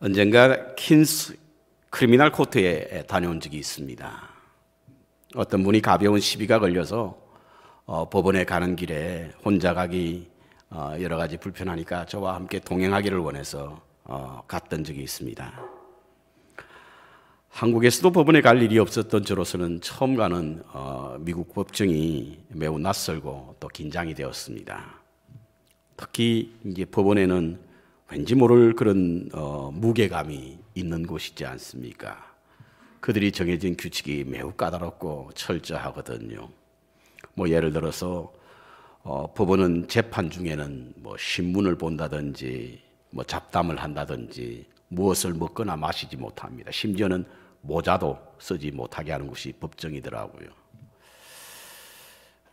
언젠가 퀸스 크리미널 코트에 다녀온 적이 있습니다. 어떤 분이 가벼운 시비가 걸려서 법원에 가는 길에 혼자 가기 여러 가지 불편하니까 저와 함께 동행하기를 원해서 갔던 적이 있습니다. 한국에서도 법원에 갈 일이 없었던 저로서는 처음 가는 미국 법정이 매우 낯설고 또 긴장이 되었습니다. 특히 이제 법원에는 왠지 모를 그런 무게감이 있는 곳이지 않습니까? 그들이 정해진 규칙이 매우 까다롭고 철저하거든요. 예를 들어서 법원은 재판 중에는 신문을 본다든지 잡담을 한다든지 무엇을 먹거나 마시지 못합니다. 심지어는 모자도 쓰지 못하게 하는 것이 법정이더라고요.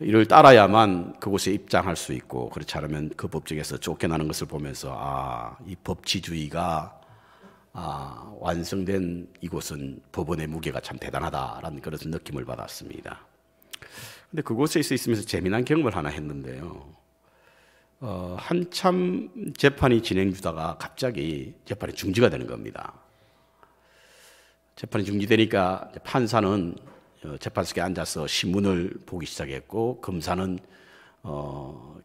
이를 따라야만 그곳에 입장할 수 있고, 그렇지 않으면 그 법정에서 쫓겨나는 것을 보면서 이 법치주의가 완성된 이곳은 법원의 무게가 참 대단하다라는 그런 느낌을 받았습니다. 근데 그곳에 있으면서 재미난 경험을 하나 했는데요. 한참 재판이 진행 중다가 갑자기 재판이 중지가 되는 겁니다. 재판이 중지되니까 판사는 재판석에 앉아서 신문을 보기 시작했고, 검사는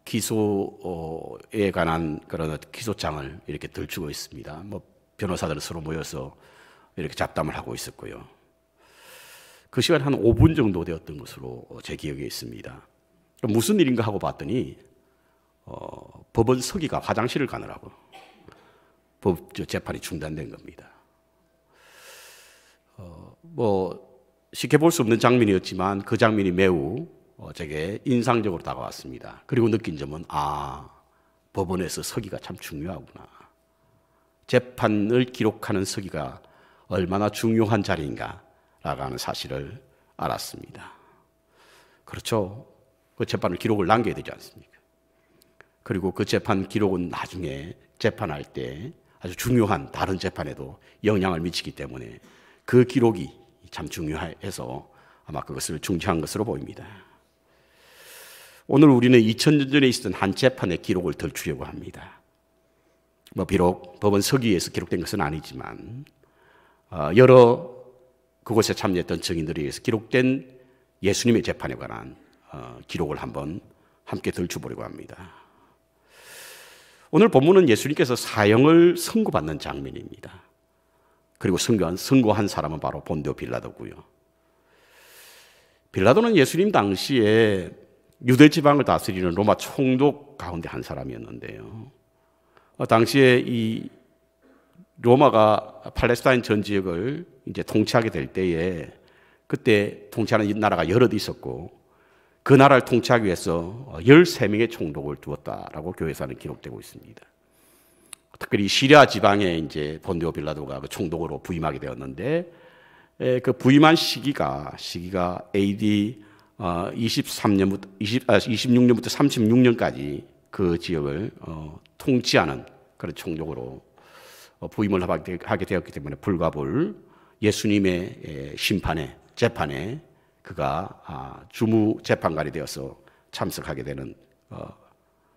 기소에 관한 그런 기소장을 이렇게 들추고 있습니다. 변호사들은 서로 모여서 이렇게 잡담을 하고 있었고요. 그 시간 한 5분 정도 되었던 것으로 제 기억에 있습니다. 무슨 일인가 하고 봤더니 법원 서기가 화장실을 가느라고 재판이 중단된 겁니다. 쉽게 볼 수 없는 장면이었지만 그 장면이 매우 제게 인상적으로 다가왔습니다. 그리고 느낀 점은 법원에서 서기가 참 중요하구나. 재판을 기록하는 서기가 얼마나 중요한 자리인가라고 하는 사실을 알았습니다. 그렇죠. 그 재판을 기록을 남겨야 되지 않습니까? 그리고 그 재판 기록은 나중에 재판할 때 아주 중요한 다른 재판에도 영향을 미치기 때문에 그 기록이 참 중요해서 아마 그것을 중시한 것으로 보입니다. 오늘 우리는 2000년 전에 있었던 한 재판의 기록을 들추려고 합니다. 비록 법원 서기에서 기록된 것은 아니지만 여러 그곳에 참여했던 증인들에 의해서 기록된 예수님의 재판에 관한 기록을 한번 함께 들춰보려고 합니다. 오늘 본문은 예수님께서 사형을 선고받는 장면입니다. 그리고 선고한 사람은 바로 본디오 빌라도고요. 빌라도는 예수님 당시에 유대 지방을 다스리는 로마 총독 가운데 한 사람이었는데요. 당시에 이 로마가 팔레스타인 전 지역을 이제 통치하게 될 때에 그때 통치하는 나라가 여럿 있었고 그 나라를 통치하기 위해서 13명의 총독을 두었다라고 교회사는 기록되고 있습니다. 특별히 시리아 지방에 이제 본디오 빌라도가 그 총독으로 부임하게 되었는데 그 부임한 시기가 AD 26년부터 36년까지 그 지역을 통치하는 그런 총독으로 부임을 하게 되었기 때문에 불가불 예수님의 재판에 그가 주무 재판관이 되어서 참석하게 되는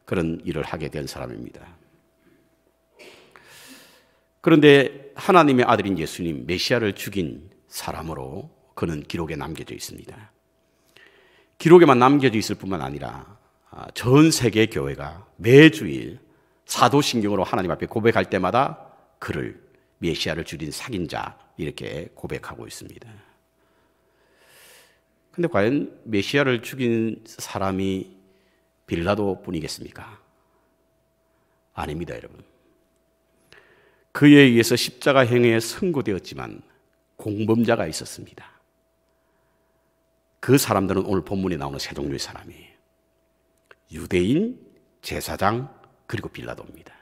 그런 일을 하게 된 사람입니다. 그런데 하나님의 아들인 예수님, 메시아를 죽인 사람으로 그는 기록에 남겨져 있습니다. 기록에만 남겨져 있을 뿐만 아니라 전 세계 교회가 매주일 사도신경으로 하나님 앞에 고백할 때마다 그를 메시아를 죽인 사기자 이렇게 고백하고 있습니다. 그런데 과연 메시아를 죽인 사람이 빌라도 뿐이겠습니까? 아닙니다, 여러분. 그에 의해서 십자가형에 선고되었지만 공범자가 있었습니다. 그 사람들은 오늘 본문에 나오는 세 종류의 사람이에요. 유대인, 제사장, 그리고 빌라도입니다.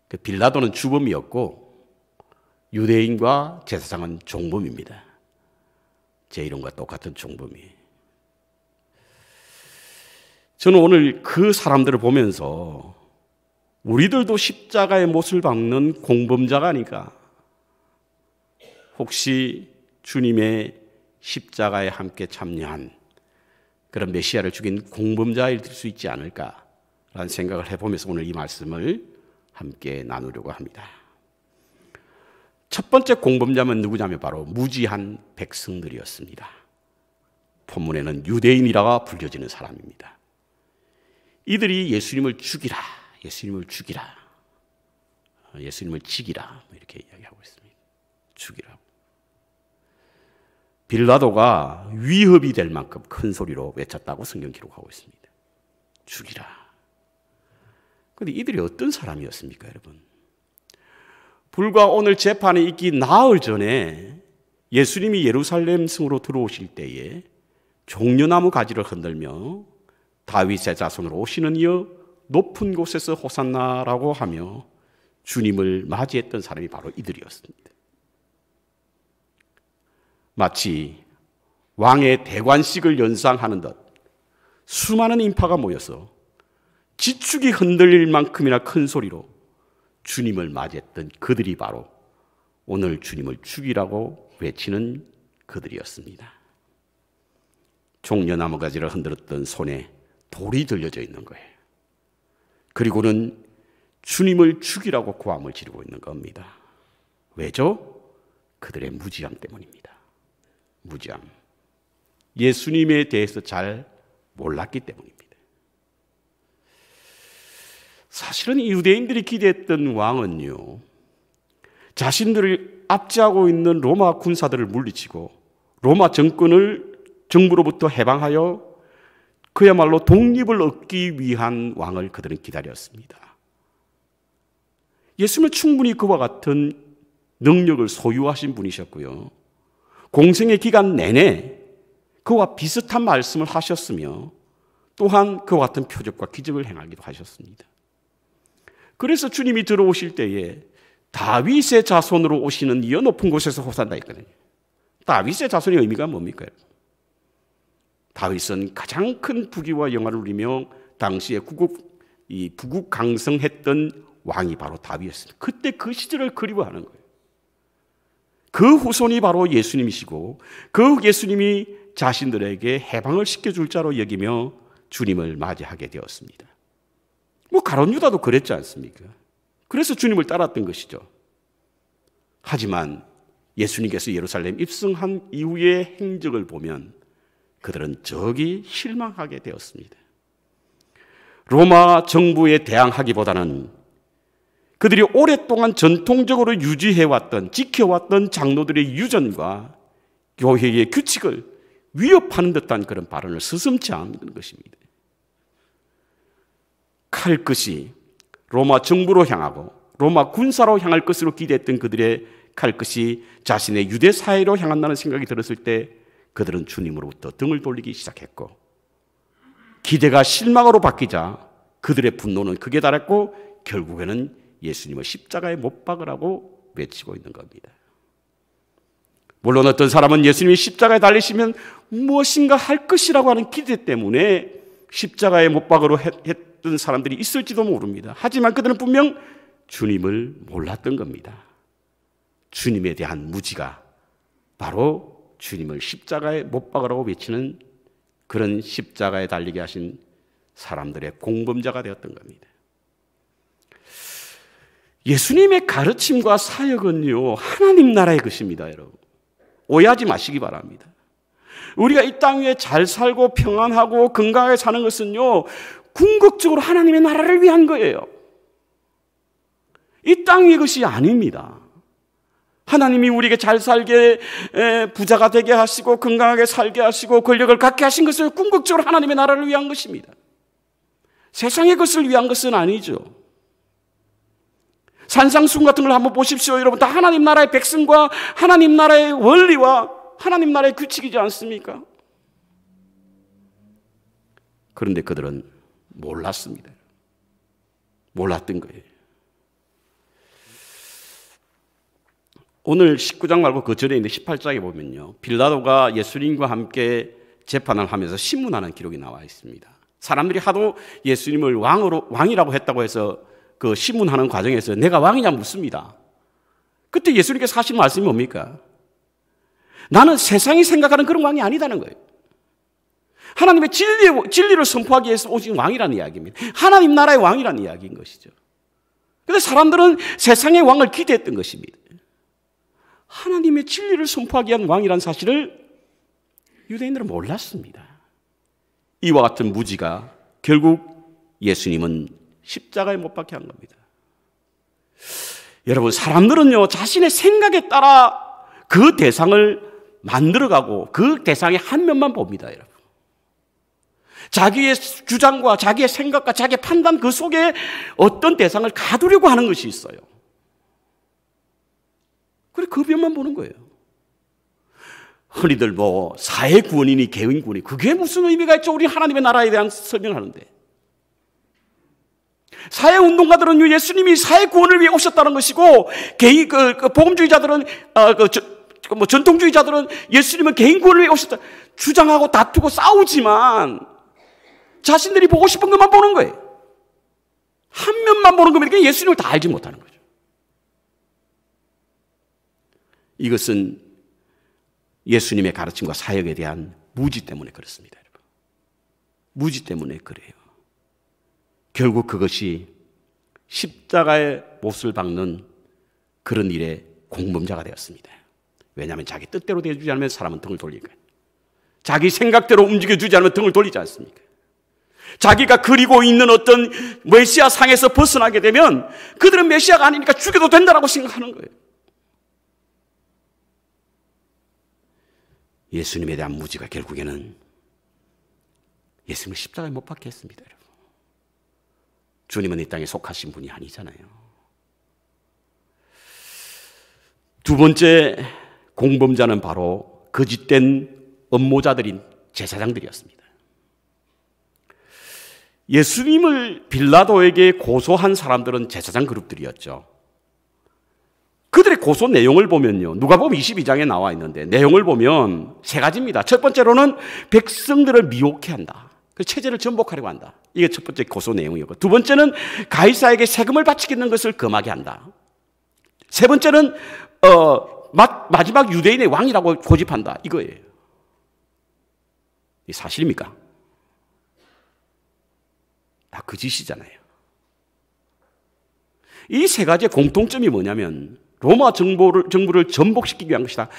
그 빌라도는 주범이었고 유대인과 제사장은 종범입니다. 제 이름과 똑같은 종범이에요. 저는 오늘 그 사람들을 보면서 우리들도 십자가의 못을 박는 공범자가 아닐까? 혹시 주님의 십자가에 함께 참여한 그런 메시아를 죽인 공범자일 수 있지 않을까라는 생각을 해보면서 오늘 이 말씀을 함께 나누려고 합니다. 첫 번째 공범자는 누구냐면 바로 무지한 백성들이었습니다. 본문에는 유대인이라고 불려지는 사람입니다. 이들이 예수님을 죽이라, 예수님을 죽이라, 예수님을 죽이라 이렇게 이야기하고 있습니다. 죽이라고. 빌라도가 위협이 될 만큼 큰 소리로 외쳤다고 성경 기록하고 있습니다. 죽이라. 그런데 이들이 어떤 사람이었습니까, 여러분? 불과 오늘 재판이 있기 나흘 전에 예수님이 예루살렘 성으로 들어오실 때에 종려나무 가지를 흔들며 다윗의 자손으로 오시는 이여 높은 곳에서 호산나라고 하며 주님을 맞이했던 사람이 바로 이들이었습니다. 마치 왕의 대관식을 연상하는 듯 수많은 인파가 모여서 지축이 흔들릴 만큼이나 큰 소리로 주님을 맞이했던 그들이 바로 오늘 주님을 죽이라고 외치는 그들이었습니다. 종려나무 가지를 흔들었던 손에 돌이 들려져 있는 거예요. 그리고는 주님을 죽이라고 고함을 지르고 있는 겁니다. 왜죠? 그들의 무지함 때문입니다. 무지함. 예수님에 대해서 잘 몰랐기 때문입니다. 사실은 유대인들이 기대했던 왕은요, 자신들을 압제하고 있는 로마 군사들을 물리치고 로마 정부로부터 해방하여 그야말로 독립을 얻기 위한 왕을 그들은 기다렸습니다. 예수님은 충분히 그와 같은 능력을 소유하신 분이셨고요. 공생의 기간 내내 그와 비슷한 말씀을 하셨으며 또한 그와 같은 표적과 기적을 행하기도 하셨습니다. 그래서 주님이 들어오실 때에 다윗의 자손으로 오시는 이여 높은 곳에서 호산나 있거든요. 다윗의 자손의 의미가 뭡니까? 다윗은 가장 큰 부귀와 영화를 누리며 당시에 부국강성했던 왕이 바로 다윗이었습니다. 그때 그 시절을 그리워하는 거예요. 그 후손이 바로 예수님이시고 그 예수님이 자신들에게 해방을 시켜줄 자로 여기며 주님을 맞이하게 되었습니다. 가룟 유다도 그랬지 않습니까? 그래서 주님을 따랐던 것이죠. 하지만 예수님께서 예루살렘 입성한 이후의 행적을 보면 그들은 저기 실망하게 되었습니다. 로마 정부에 대항하기보다는 그들이 오랫동안 전통적으로 유지해왔던, 지켜왔던 장로들의 유전과 교회의 규칙을 위협하는 듯한 그런 발언을 서슴지 않는 것입니다. 칼끝이 로마 정부로 향하고 로마 군사로 향할 것으로 기대했던 그들의 칼끝이 자신의 유대 사회로 향한다는 생각이 들었을 때 그들은 주님으로부터 등을 돌리기 시작했고, 기대가 실망으로 바뀌자 그들의 분노는 극에 달했고 결국에는 예수님을 십자가에 못 박으라고 외치고 있는 겁니다. 물론 어떤 사람은 예수님이 십자가에 달리시면 무엇인가 할 것이라고 하는 기대 때문에 십자가에 못 박으러 했던 사람들이 있을지도 모릅니다. 하지만 그들은 분명 주님을 몰랐던 겁니다. 주님에 대한 무지가 바로 주님을 십자가에 못 박으라고 외치는 그런 십자가에 달리게 하신 사람들의 공범자가 되었던 겁니다. 예수님의 가르침과 사역은요, 하나님 나라의 것입니다, 여러분. 오해하지 마시기 바랍니다. 우리가 이 땅 위에 잘 살고 평안하고 건강하게 사는 것은요, 궁극적으로 하나님의 나라를 위한 거예요. 이 땅 위의 것이 아닙니다. 하나님이 우리에게 잘 살게, 부자가 되게 하시고 건강하게 살게 하시고 권력을 갖게 하신 것은 궁극적으로 하나님의 나라를 위한 것입니다. 세상의 것을 위한 것은 아니죠. 산상수훈 같은 걸 한번 보십시오. 여러분, 다 하나님 나라의 백성과 하나님 나라의 원리와 하나님 나라의 규칙이지 않습니까? 그런데 그들은 몰랐습니다. 몰랐던 거예요. 오늘 19장 말고 그 전에 있는 18장에 보면요, 빌라도가 예수님과 함께 재판을 하면서 신문하는 기록이 나와 있습니다. 사람들이 하도 예수님을 왕이라고 했다고 해서 그 신문하는 과정에서 내가 왕이냐 묻습니다. 그때 예수님께서 하신 말씀이 뭡니까? 나는 세상이 생각하는 그런 왕이 아니다는 거예요. 하나님의 진리를 선포하기 위해서 오신 왕이라는 이야기입니다. 하나님 나라의 왕이라는 이야기인 것이죠. 그런데 사람들은 세상의 왕을 기대했던 것입니다. 하나님의 진리를 선포하기 위한 왕이라는 사실을 유대인들은 몰랐습니다. 이와 같은 무지가 결국 예수님은 십자가에 못 박혀 한 겁니다. 여러분, 사람들은요, 자신의 생각에 따라 그 대상을 만들어가고 그 대상의 한 면만 봅니다, 여러분. 자기의 주장과 자기의 생각과 자기의 판단 그 속에 어떤 대상을 가두려고 하는 것이 있어요. 그래, 그 면만 보는 거예요. 흔히들 뭐 사회 구원이니 개인 구원이 그게 무슨 의미가 있죠? 우리 하나님의 나라에 대한 설명을 하는데. 사회 운동가들은 예수님이 사회 구원을 위해 오셨다는 것이고, 개인 복음주의자들은 전통주의자들은 예수님은 개인 구원을 위해 오셨다 주장하고 다투고 싸우지만 자신들이 보고 싶은 것만 보는 거예요. 한 면만 보는 겁니다. 예수님을 다 알지 못하는 거죠. 이것은 예수님의 가르침과 사역에 대한 무지 때문에 그렇습니다, 여러분. 무지 때문에 그래요. 결국 그것이 십자가의 못을 박는 그런 일의 공범자가 되었습니다. 왜냐하면 자기 뜻대로 되어주지 않으면 사람은 등을 돌리니까. 자기 생각대로 움직여주지 않으면 등을 돌리지 않습니까? 자기가 그리고 있는 어떤 메시아 상에서 벗어나게 되면 그들은 메시아가 아니니까 죽여도 된다라고 생각하는 거예요. 예수님에 대한 무지가 결국에는 예수님을 십자가에 못 박게 했습니다, 여러분. 주님은 이 땅에 속하신 분이 아니잖아요. 두 번째 공범자는 바로 거짓된 음모자들인 제사장들이었습니다. 예수님을 빌라도에게 고소한 사람들은 제사장 그룹들이었죠. 그들의 고소 내용을 보면요, 누가복음 22장에 나와 있는데 내용을 보면 세 가지입니다. 첫 번째로는 백성들을 미혹해 한다. 그 체제를 전복하려고 한다. 이게 첫 번째 고소 내용이었고, 두 번째는 가이사에게 세금을 바치겠는 것을 금하게 한다. 세 번째는 마지막 유대인의 왕이라고 고집한다. 이거예요. 이 사실입니까? 다 거짓이잖아요. 이 세 가지의 공통점이 뭐냐면 로마 정부를 전복시키기 위한 것이다.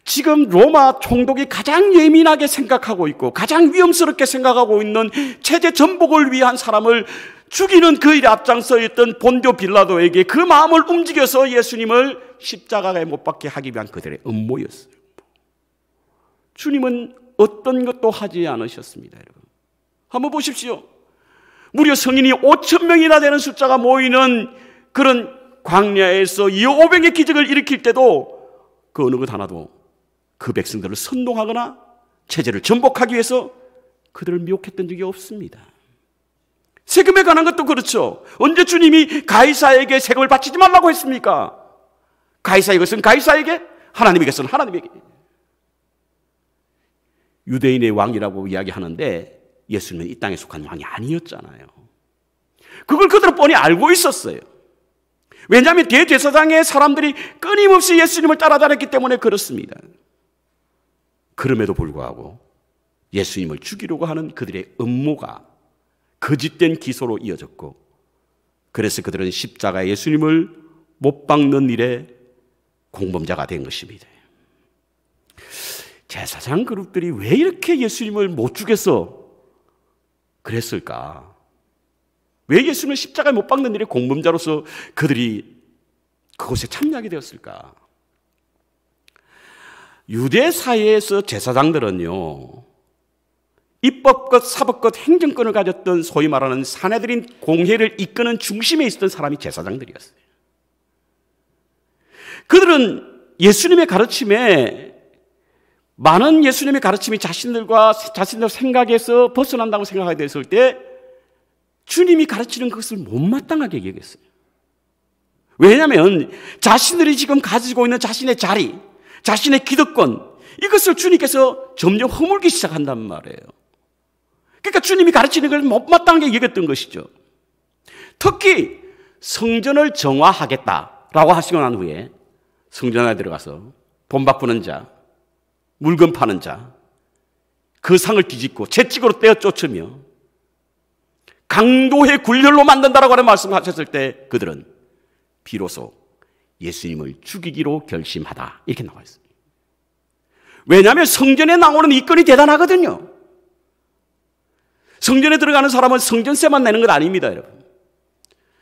지금 로마 총독이 가장 예민하게 생각하고 있고 가장 위험스럽게 생각하고 있는 체제 전복을 위한 사람을 죽이는 그 일에 앞장서 있던 본디오 빌라도에게 그 마음을 움직여서 예수님을 십자가에 못 박게 하기 위한 그들의 음모였어요. 주님은 어떤 것도 하지 않으셨습니다, 여러분. 한번 보십시오. 무려 성인이 5,000명이나 되는 숫자가 모이는 그런 광야에서 이 500의 기적을 일으킬 때도 그 어느 것 하나도 그 백성들을 선동하거나 체제를 전복하기 위해서 그들을 미혹했던 적이 없습니다. 세금에 관한 것도 그렇죠. 언제 주님이 가이사에게 세금을 바치지 말라고 했습니까? 가이사의 것은 가이사에게, 하나님의 것은 하나님에게. 유대인의 왕이라고 이야기하는데 예수님은 이 땅에 속한 왕이 아니었잖아요. 그걸 그들은 뻔히 알고 있었어요. 왜냐하면 대제사장의 사람들이 끊임없이 예수님을 따라다녔기 때문에 그렇습니다. 그럼에도 불구하고 예수님을 죽이려고 하는 그들의 음모가 거짓된 기소로 이어졌고, 그래서 그들은 십자가에 예수님을 못 박는 일에 공범자가 된 것입니다. 제사장 그룹들이 왜 이렇게 예수님을 못 죽여서 그랬을까? 왜 예수님을 십자가에 못 박는 일에 공범자로서 그들이 그것에 참여하게 되었을까? 유대 사회에서 제사장들은요, 입법권, 사법권, 행정권을 가졌던 소위 말하는 사내들인 공회를 이끄는 중심에 있었던 사람이 제사장들이었어요. 그들은 예수님의 가르침에, 많은 예수님의 가르침이 자신들 생각에서 벗어난다고 생각하게 됐을 때 주님이 가르치는 것을 못마땅하게 여겼어요. 왜냐하면 자신들이 지금 가지고 있는 자신의 자리, 자신의 기득권, 이것을 주님께서 점점 허물기 시작한단 말이에요. 그러니까 주님이 가르치는 걸 못마땅하게 여겼던 것이죠. 특히 성전을 정화하겠다라고 하시고 난 후에 성전 안에 들어가서 돈 바꾸는 자, 물건 파는 자, 그 상을 뒤집고 채찍으로 떼어 쫓으며 강도의 굴혈로 만든다라고 하는 말씀을 하셨을 때 그들은 비로소 예수님을 죽이기로 결심하다 이렇게 나와 있습니다. 왜냐하면 성전에 나오는 이 건이 대단하거든요. 성전에 들어가는 사람은 성전세만 내는 것 아닙니다, 여러분.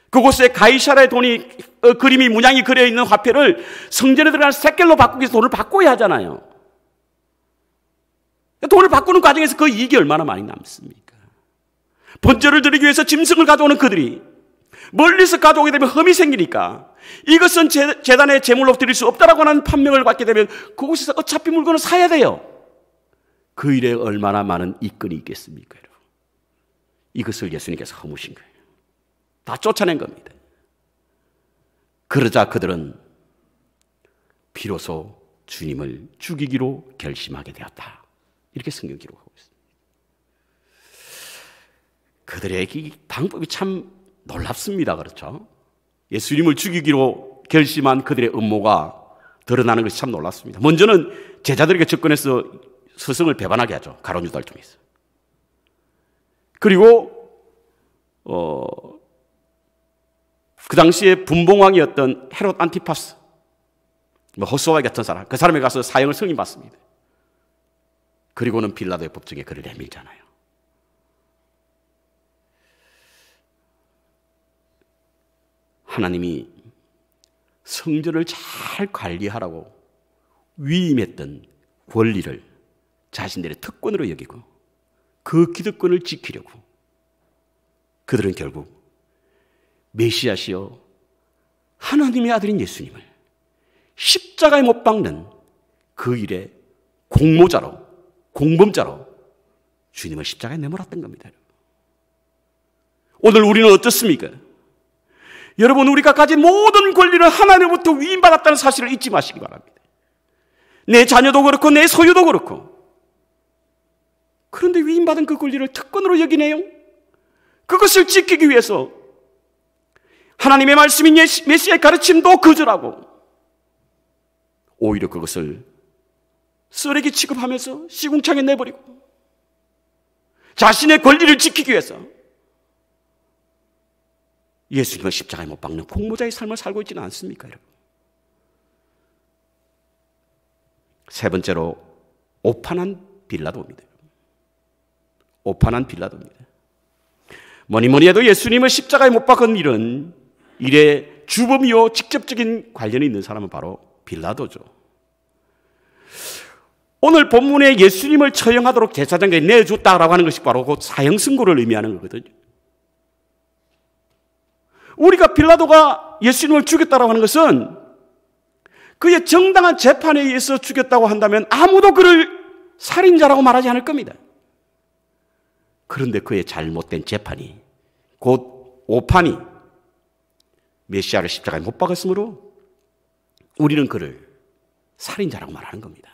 그곳에 가이사라의 그림이 문양이 그려 있는 화폐를 성전에 들어가는 세겔로 바꾸기 위해서 돈을 바꿔야 하잖아요. 돈을 바꾸는 과정에서 그 이익이 얼마나 많이 남습니까? 번제를 드리기 위해서 짐승을 가져오는 그들이 멀리서 가져오게 되면 흠이 생기니까 이것은 제단에 제물로 드릴 수 없다라고 하는 판명을 받게 되면 그곳에서 어차피 물건을 사야 돼요. 그 일에 얼마나 많은 이권이 있겠습니까, 여러분? 이것을 예수님께서 허무신 거예요. 다 쫓아낸 겁니다. 그러자 그들은 비로소 주님을 죽이기로 결심하게 되었다. 이렇게 성경 기록하고 있습니다. 그들의 이 방법이 참 놀랍습니다. 그렇죠? 예수님을 죽이기로 결심한 그들의 음모가 드러나는 것이 참 놀랍습니다. 먼저는 제자들에게 접근해서 스승을 배반하게 하죠. 가룟 유다를 통해서. 그리고 그 당시에 분봉왕이었던 헤롯 안티파스, 호스와 같은 사람, 그 사람에 가서 사형을 승인받습니다. 그리고는 빌라도의 법정에 그를 내밀잖아요. 하나님이 성전을 잘 관리하라고 위임했던 권리를 자신들의 특권으로 여기고 그 기득권을 지키려고 그들은 결국 메시아시여 하나님의 아들인 예수님을 십자가에 못 박는 그 일에 공범자로 주님을 십자가에 내몰았던 겁니다. 오늘 우리는 어떻습니까? 여러분, 우리가 가진 모든 권리를 하나님으로부터 위임받았다는 사실을 잊지 마시기 바랍니다. 내 자녀도 그렇고 내 소유도 그렇고. 그런데 위임받은 그 권리를 특권으로 여기네요. 그것을 지키기 위해서 하나님의 말씀인 메시아의 가르침도 거절하고 오히려 그것을 쓰레기 취급하면서 시궁창에 내버리고 자신의 권리를 지키기 위해서 예수님을 십자가에 못 박는 공모자의 삶을 살고 있지는 않습니까, 여러분? 세 번째로 오판한 빌라도입니다. 오판한 빌라도입니다. 뭐니 해도 예수님을 십자가에 못 박은 일에 주범이요 직접적인 관련이 있는 사람은 바로 빌라도죠. 오늘 본문에 예수님을 처형하도록 제사장에게 내줬다라고 하는 것이 바로 그 사형 선고를 의미하는 거거든요. 우리가 빌라도가 예수님을 죽였다라고 하는 것은 그의 정당한 재판에 의해서 죽였다고 한다면 아무도 그를 살인자라고 말하지 않을 겁니다. 그런데 그의 잘못된 재판이 곧 오판이 메시아를 십자가에 못 박았으므로 우리는 그를 살인자라고 말하는 겁니다.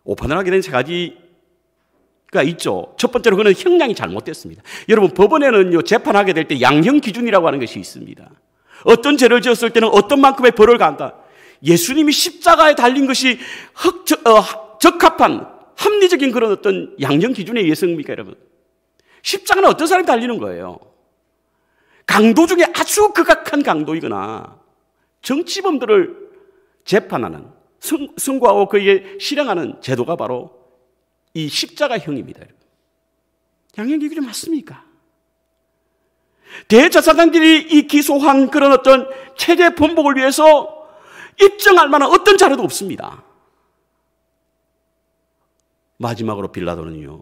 오판을 하게 된 세 가지가 있죠. 첫 번째로 그는 형량이 잘못됐습니다. 여러분, 법원에는요, 재판하게 될 때 양형 기준이라고 하는 것이 있습니다. 어떤 죄를 지었을 때는 어떤 만큼의 벌을 간다. 예수님이 십자가에 달린 것이 적합한 합리적인 그런 어떤 양형 기준에 의해서입니까, 여러분? 십자가는 어떤 사람이 달리는 거예요? 강도 중에 아주 극악한 강도이거나 정치범들을 재판하는, 선고하고 그에게 실행하는 제도가 바로 이 십자가형입니다. 양형 기준이 맞습니까? 대제사장들이 이 기소한 그런 어떤 체제 번복을 위해서 입증할 만한 어떤 자료도 없습니다. 마지막으로 빌라도는요,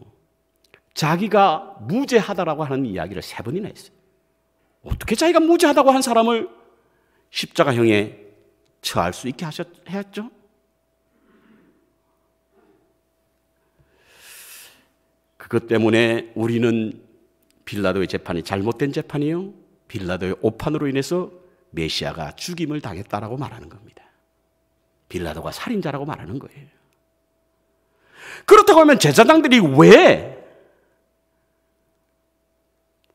자기가 무죄하다라고 하는 이야기를 3번이나 했어요. 어떻게 자기가 무죄하다고 한 사람을 십자가형에 처할 수 있게 했죠? 그것 때문에 우리는 빌라도의 재판이 잘못된 재판이요, 빌라도의 오판으로 인해서 메시아가 죽임을 당했다라고 말하는 겁니다. 빌라도가 살인자라고 말하는 거예요. 그렇다고 하면 제사장들이 왜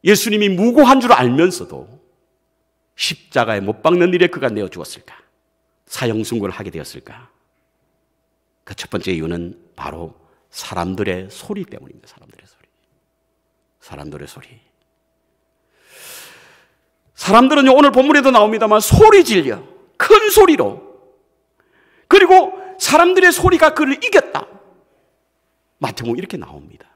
예수님이 무고한 줄 알면서도 십자가에 못 박는 일에 그가 내어 죽었을까? 사형 선고를 하게 되었을까? 그 첫 번째 이유는 바로 사람들의 소리 때문입니다. 사람들의 소리. 사람들은요, 오늘 본문에도 나옵니다만 소리 질려, 큰 소리로, 그리고 사람들의 소리가 그를 이겼다. 마태복음 이렇게 나옵니다.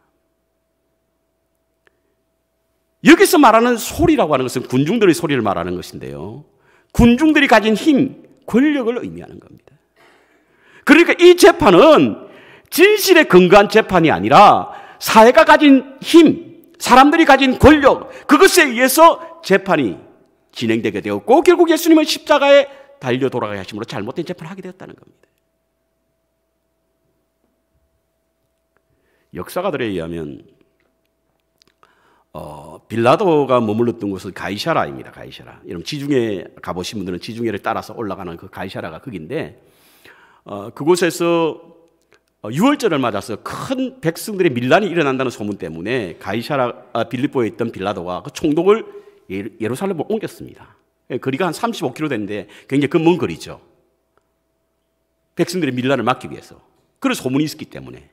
여기서 말하는 소리라고 하는 것은 군중들의 소리를 말하는 것인데요, 군중들이 가진 힘, 권력을 의미하는 겁니다. 그러니까 이 재판은 진실에 근거한 재판이 아니라 사회가 가진 힘, 사람들이 가진 권력, 그것에 의해서 재판이 진행되게 되었고 결국 예수님은 십자가에 달려 돌아가야 하심으로 잘못된 재판을 하게 되었다는 겁니다. 역사가들에 의하면 빌라도가 머물렀던 곳은 가이사라입니다. 가이사라. 여러분 지중해 가보신 분들은 지중해를 따라서 올라가는 그 가이사라가 거기인데, 그곳에서 유월절을 맞아서 큰 백성들의 밀란이 일어난다는 소문 때문에 빌립보에 있던 빌라도가 그 총독을 예루살렘으로 옮겼습니다. 거리가 한 35km 되는데 굉장히 그 먼 거리죠. 백성들의 밀란을 막기 위해서. 그런 소문이 있었기 때문에,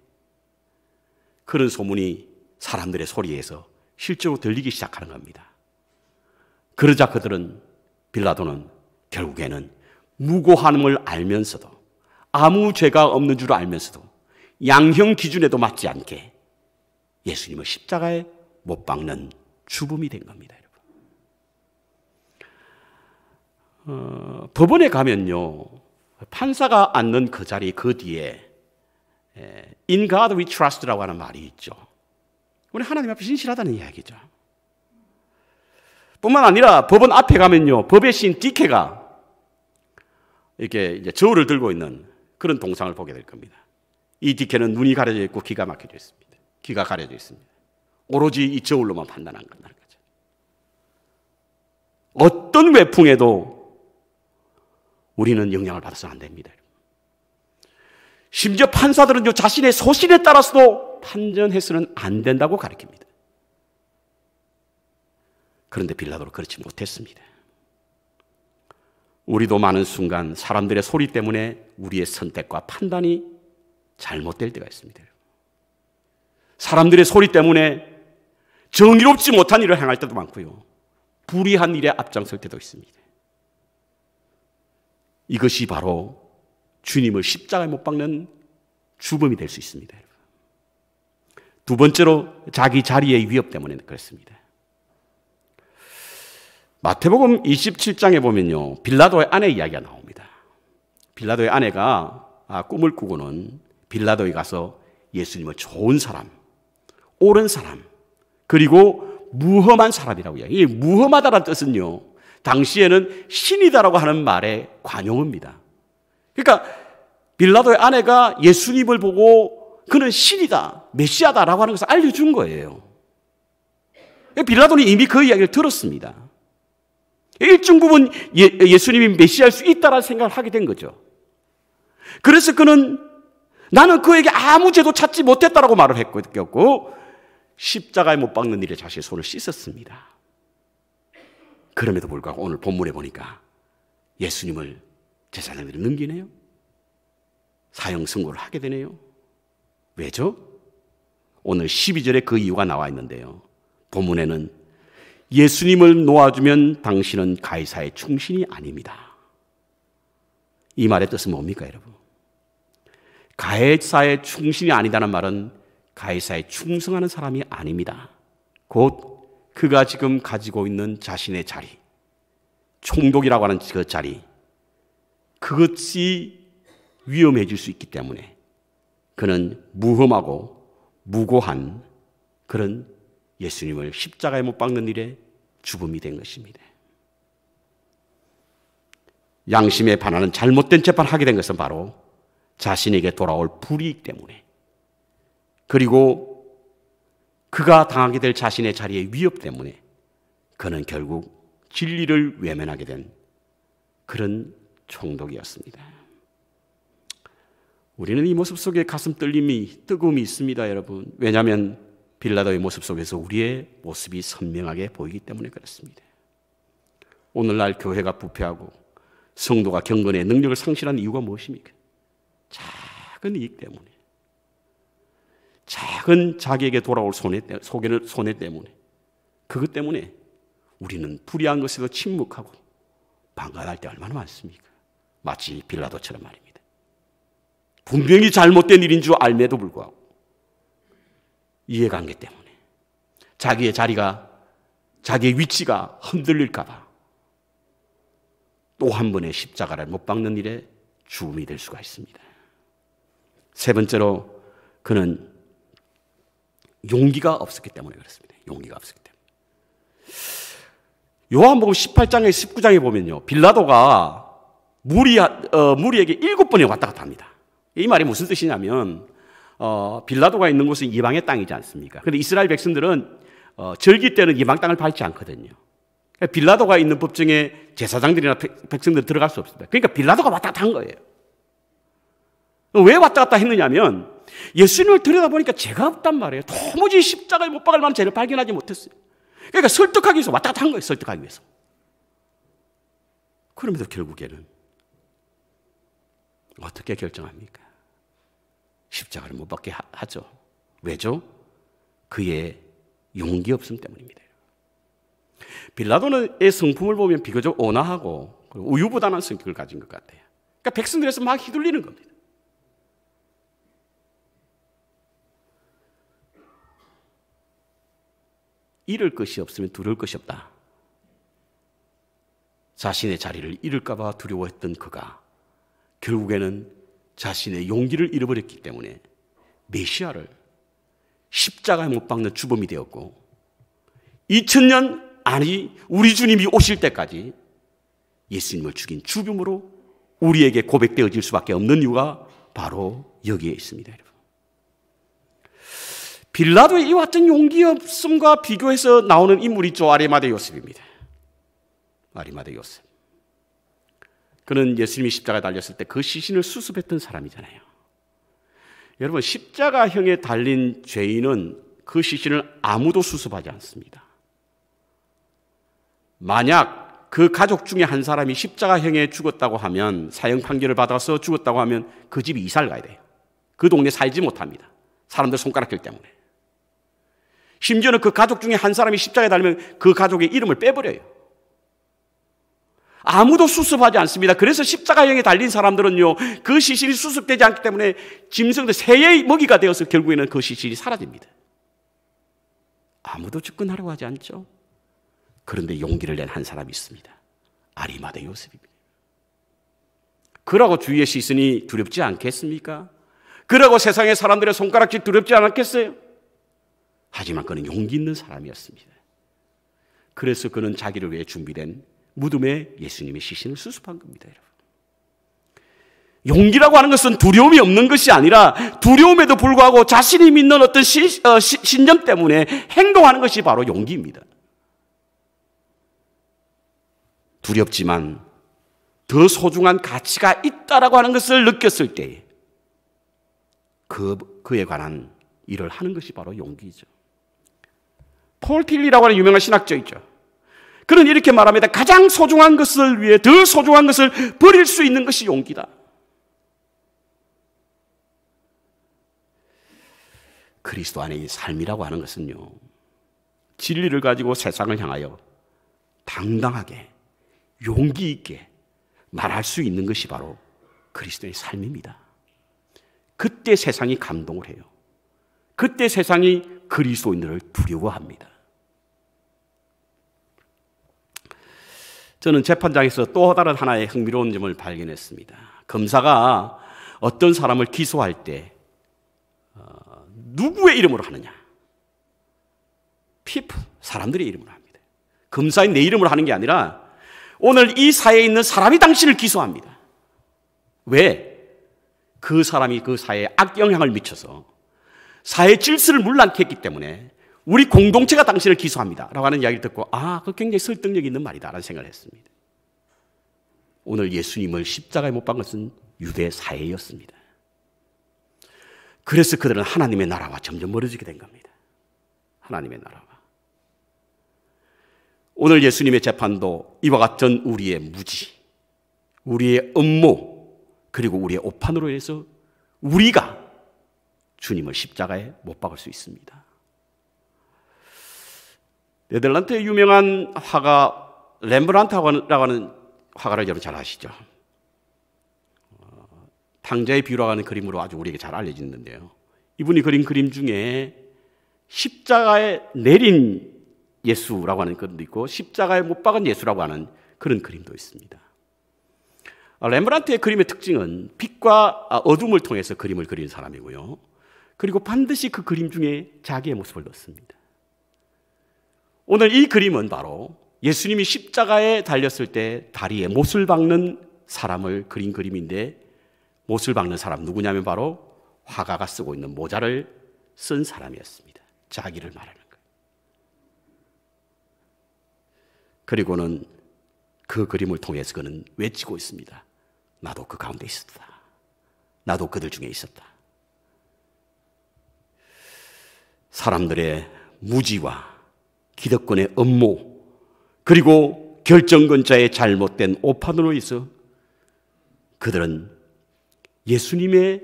그런 소문이 사람들의 소리에서 실제로 들리기 시작하는 겁니다. 그러자 빌라도는 결국에는 무고함을 알면서도, 아무 죄가 없는 줄 알면서도 양형 기준에도 맞지 않게 예수님을 십자가에 못 박는 주범이 된 겁니다. 여러분. 법원에 가면요, 판사가 앉는 그 자리 그 뒤에 In God we trust라고 하는 말이 있죠. 우리 하나님 앞에 신실하다는 이야기죠. 뿐만 아니라 법원 앞에 가면요, 법의 신 디케가 이렇게 이제 저울을 들고 있는 그런 동상을 보게 될 겁니다. 이 디케는 눈이 가려져 있고 귀가 막혀져 있습니다. 귀가 가려져 있습니다. 오로지 이 저울로만 판단한 거죠. 어떤 외풍에도 우리는 영향을 받아서는 안 됩니다. 심지어 판사들은요, 자신의 소신에 따라서도 판정해서는 안 된다고 가르칩니다. 그런데 빌라도는 그렇지 못했습니다. 우리도 많은 순간 사람들의 소리 때문에 우리의 선택과 판단이 잘못될 때가 있습니다. 사람들의 소리 때문에 정의롭지 못한 일을 행할 때도 많고요, 불의한 일에 앞장설 때도 있습니다. 이것이 바로 주님을 십자가에 못 박는 주범이 될 수 있습니다. 두 번째로 자기 자리의 위협 때문에 그렇습니다. 마태복음 27장에 보면요, 빌라도의 아내 이야기가 나옵니다. 빌라도의 아내가 꿈을 꾸고는 빌라도에 가서 예수님을 좋은 사람, 옳은 사람, 그리고 무험한 사람이라고 이야기해요. 이 무험하다는 뜻은요, 당시에는 신이다라고 하는 말의 관용어입니다. 그러니까 빌라도의 아내가 예수님을 보고 그는 신이다, 메시아다라고 하는 것을 알려준 거예요. 빌라도는 이미 그 이야기를 들었습니다. 일정 부분 예수님이 메시아일 수 있다라는 생각을 하게 된 거죠. 그래서 그는 나는 그에게 아무 죄도 찾지 못했다라고 말을 했고 십자가에 못 박는 일에 자신의 손을 씻었습니다. 그럼에도 불구하고 오늘 본문에 보니까 예수님을 제사장들이 넘기네요. 사형 선고를 하게 되네요. 왜죠? 오늘 12절에 그 이유가 나와 있는데요, 본문에는 예수님을 놓아주면 당신은 가이사의 충신이 아닙니다. 이 말의 뜻은 뭡니까, 여러분? 가이사의 충신이 아니다는 말은 가이사에 충성하는 사람이 아닙니다. 곧 그가 지금 가지고 있는 자신의 자리, 총독이라고 하는 그 자리, 그것이 위험해질 수 있기 때문에 그는 무험하고 무고한 그런 예수님을 십자가에 못 박는 일에 주범이 된 것입니다. 양심에 반하는 잘못된 재판을 하게 된 것은 바로 자신에게 돌아올 불이익 때문에, 그리고 그가 당하게 될 자신의 자리의 위협 때문에 그는 결국 진리를 외면하게 된 그런 총독이었습니다. 우리는 이 모습 속에 가슴 떨림이, 뜨거움이 있습니다, 여러분. 왜냐하면 빌라도의 모습 속에서 우리의 모습이 선명하게 보이기 때문에 그렇습니다. 오늘날 교회가 부패하고 성도가 경건의 능력을 상실한 이유가 무엇입니까? 작은 이익 때문에, 작은 자기에게 돌아올 손해 때문에, 그것 때문에 우리는 불의한 것에도 침묵하고 방관할 때 얼마나 많습니까? 마치 빌라도처럼 말입니다. 분명히 잘못된 일인 줄 알매도 불구하고 이해관계 때문에 자기의 자리가, 자기의 위치가 흔들릴까 봐 또 한 번의 십자가를 못 박는 일에 죽음이 될 수가 있습니다. 세 번째로 그는 용기가 없었기 때문에 그렇습니다. 용기가 없었기 때문에. 요한복음 18장에 19장에 보면요, 빌라도가 무리에게 7번에 왔다 갔다 합니다. 이 말이 무슨 뜻이냐면 빌라도가 있는 곳은 이방의 땅이지 않습니까? 그런데 이스라엘 백성들은 절기 때는 이방 땅을 밟지 않거든요. 빌라도가 있는 법정에 제사장들이나 백성들이 들어갈 수 없습니다. 그러니까 빌라도가 왔다 갔다 한 거예요. 왜 왔다 갔다 했느냐면 예수님을 들여다보니까 죄가 없단 말이에요. 도무지 십자가에 못 박을 만한 죄를 발견하지 못했어요. 그러니까 설득하기 위해서 왔다 갔다 한 거예요. 설득하기 위해서. 그러면서 결국에는 어떻게 결정합니까? 십자가를 못 박게 하죠. 왜죠? 그의 용기 없음 때문입니다. 빌라도의 성품을 보면 비교적 온화하고 우유부단한 성격을 가진 것 같아요. 그러니까 백성들에서 막 휘둘리는 겁니다. 잃을 것이 없으면 두려울 것이 없다. 자신의 자리를 잃을까 봐 두려워했던 그가 결국에는 자신의 용기를 잃어버렸기 때문에 메시아를 십자가에 못 박는 주범이 되었고 2000년 아니 우리 주님이 오실 때까지 예수님을 죽인 주범으로 우리에게 고백되어질 수밖에 없는 이유가 바로 여기에 있습니다. 여러분. 빌라도의 이와 같은 용기 없음과 비교해서 나오는 인물이 있죠. 아리마대 요셉입니다. 아리마대 요셉. 그는 예수님이 십자가에 달렸을 때 그 시신을 수습했던 사람이잖아요. 여러분, 십자가형에 달린 죄인은 그 시신을 아무도 수습하지 않습니다. 만약 그 가족 중에 한 사람이 십자가형에 죽었다고 하면, 사형 판결을 받아서 죽었다고 하면 그 집이 이사를 가야 돼요. 그 동네 살지 못합니다. 사람들 손가락질 때문에. 심지어는 그 가족 중에 한 사람이 십자가에 달리면 그 가족의 이름을 빼버려요. 아무도 수습하지 않습니다. 그래서 십자가형에 달린 사람들은요, 그 시신이 수습되지 않기 때문에 짐승들, 새의 먹이가 되어서 결국에는 그 시신이 사라집니다. 아무도 접근하려고 하지 않죠. 그런데 용기를 낸 한 사람이 있습니다. 아리마대 요셉입니다. 그러고 주위의 시선이 두렵지 않겠습니까? 그러고 세상의 사람들의 손가락질 두렵지 않았겠어요? 하지만 그는 용기 있는 사람이었습니다. 그래서 그는 자기를 위해 준비된 무덤에 예수님의 시신을 수습한 겁니다. 여러분. 용기라고 하는 것은 두려움이 없는 것이 아니라 두려움에도 불구하고 자신이 믿는 어떤 신념 때문에 행동하는 것이 바로 용기입니다. 두렵지만 더 소중한 가치가 있다라고 하는 것을 느꼈을 때 그에 관한 일을 하는 것이 바로 용기죠. 폴 틸리라고 하는 유명한 신학자이죠. 그는 이렇게 말합니다. 가장 소중한 것을 위해 더 소중한 것을 버릴 수 있는 것이 용기다. 그리스도 안의 삶이라고 하는 것은요, 진리를 가지고 세상을 향하여 당당하게 용기 있게 말할 수 있는 것이 바로 그리스도의 삶입니다. 그때 세상이 감동을 해요. 그때 세상이 그리스도인들을 두려워합니다. 저는 재판장에서 또 다른 하나의 흥미로운 점을 발견했습니다. 검사가 어떤 사람을 기소할 때 누구의 이름으로 하느냐? people, 사람들의 이름으로 합니다. 검사인 내 이름으로 하는 게 아니라 오늘 이 사회에 있는 사람이 당신을 기소합니다. 왜? 그 사람이 그 사회에 악영향을 미쳐서 사회 질서를 문란케 했기 때문에 우리 공동체가 당신을 기소합니다 라고 하는 이야기를 듣고 그 굉장히 설득력 있는 말이다 라는 생각을 했습니다. 오늘 예수님을 십자가에 못 박은 것은 유대 사회였습니다. 그래서 그들은 하나님의 나라와 점점 멀어지게 된 겁니다. 하나님의 나라와. 오늘 예수님의 재판도 이와 같은 우리의 무지, 우리의 음모, 그리고 우리의 오판으로 인해서 우리가 주님을 십자가에 못 박을 수 있습니다. 네덜란드의 유명한 화가 렘브란트라고 하는 화가를 여러분 잘 아시죠? 탕자의 비유라고 하는 그림으로 아주 우리에게 잘 알려지는데요. 이분이 그린 그림 중에 십자가에 내린 예수라고 하는 그림도 있고 십자가에 못 박은 예수라고 하는 그런 그림도 있습니다. 렘브란트의 그림의 특징은 빛과 어둠을 통해서 그림을 그리는 사람이고요. 그리고 반드시 그 그림 중에 자기의 모습을 넣습니다. 오늘 이 그림은 바로 예수님이 십자가에 달렸을 때 다리에 못을 박는 사람을 그린 그림인데, 못을 박는 사람 누구냐면 바로 화가가 쓰고 있는 모자를 쓴 사람이었습니다. 자기를 말하는 거예요. 그리고는 그 그림을 통해서 그는 외치고 있습니다. 나도 그 가운데 있었다. 나도 그들 중에 있었다. 사람들의 무지와 기득권의 음모, 그리고 결정권자의 잘못된 오판으로 인해서 그들은 예수님의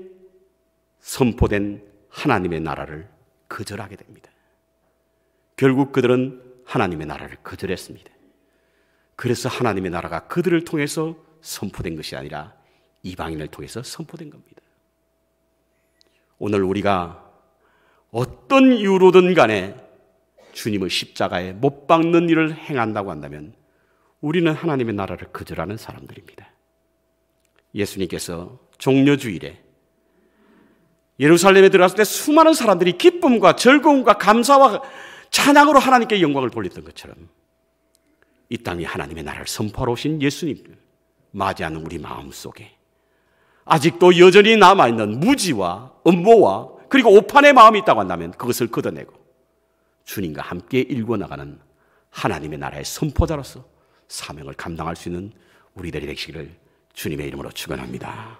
선포된 하나님의 나라를 거절하게 됩니다. 결국 그들은 하나님의 나라를 거절했습니다. 그래서 하나님의 나라가 그들을 통해서 선포된 것이 아니라 이방인을 통해서 선포된 겁니다. 오늘 우리가 어떤 이유로든 간에 주님을 십자가에 못 박는 일을 행한다고 한다면 우리는 하나님의 나라를 거절하는 사람들입니다. 예수님께서 종려주일에 예루살렘에 들어갔을 때 수많은 사람들이 기쁨과 즐거움과 감사와 찬양으로 하나님께 영광을 돌렸던 것처럼 이 땅에 하나님의 나라를 선포하러 오신 예수님을 맞이하는 우리 마음속에 아직도 여전히 남아있는 무지와 음모와 그리고 오판의 마음이 있다고 한다면 그것을 걷어내고 주님과 함께 일궈나가는 하나님의 나라의 선포자로서 사명을 감당할 수 있는 우리들이 되시기를 주님의 이름으로 축원합니다.